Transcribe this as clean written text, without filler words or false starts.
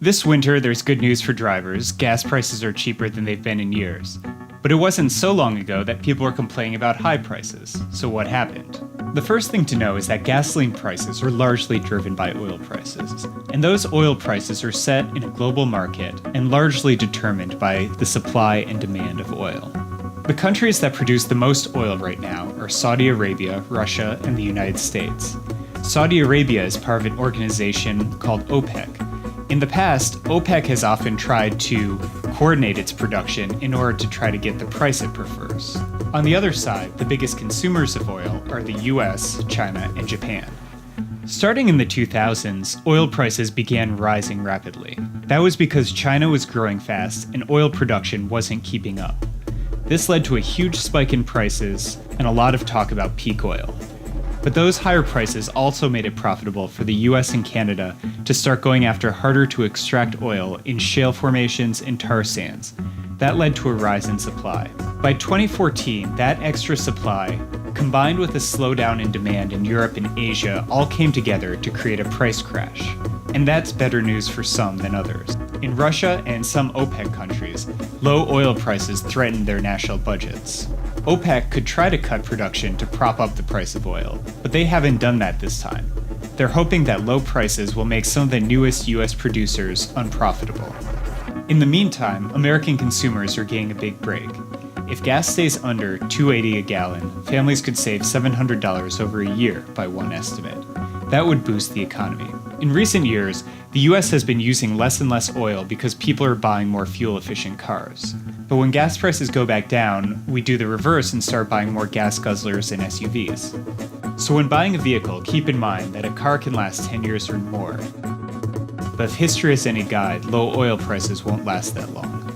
This winter, there's good news for drivers. Gas prices are cheaper than they've been in years. But it wasn't so long ago that people were complaining about high prices. So what happened? The first thing to know is that gasoline prices are largely driven by oil prices. And those oil prices are set in a global market and largely determined by the supply and demand of oil. The countries that produce the most oil right now are Saudi Arabia, Russia, and the United States. Saudi Arabia is part of an organization called OPEC. In the past, OPEC has often tried to coordinate its production in order to try to get the price it prefers. On the other side, the biggest consumers of oil are the US, China, and Japan. Starting in the 2000s, oil prices began rising rapidly. That was because China was growing fast and oil production wasn't keeping up. This led to a huge spike in prices and a lot of talk about peak oil. But those higher prices also made it profitable for the US and Canada to start going after harder to extract oil in shale formations and tar sands. That led to a rise in supply. By 2014, that extra supply, combined with a slowdown in demand in Europe and Asia, all came together to create a price crash. And that's better news for some than others. In Russia and some OPEC countries, low oil prices threatened their national budgets. OPEC could try to cut production to prop up the price of oil, but they haven't done that this time. They're hoping that low prices will make some of the newest US producers unprofitable. In the meantime, American consumers are getting a big break. If gas stays under $2.80 a gallon, families could save $700 over a year by one estimate. That would boost the economy. In recent years, the US has been using less and less oil because people are buying more fuel-efficient cars. But when gas prices go back down, we do the reverse and start buying more gas guzzlers and SUVs. So when buying a vehicle, keep in mind that a car can last 10 years or more. But if history is any guide, low oil prices won't last that long.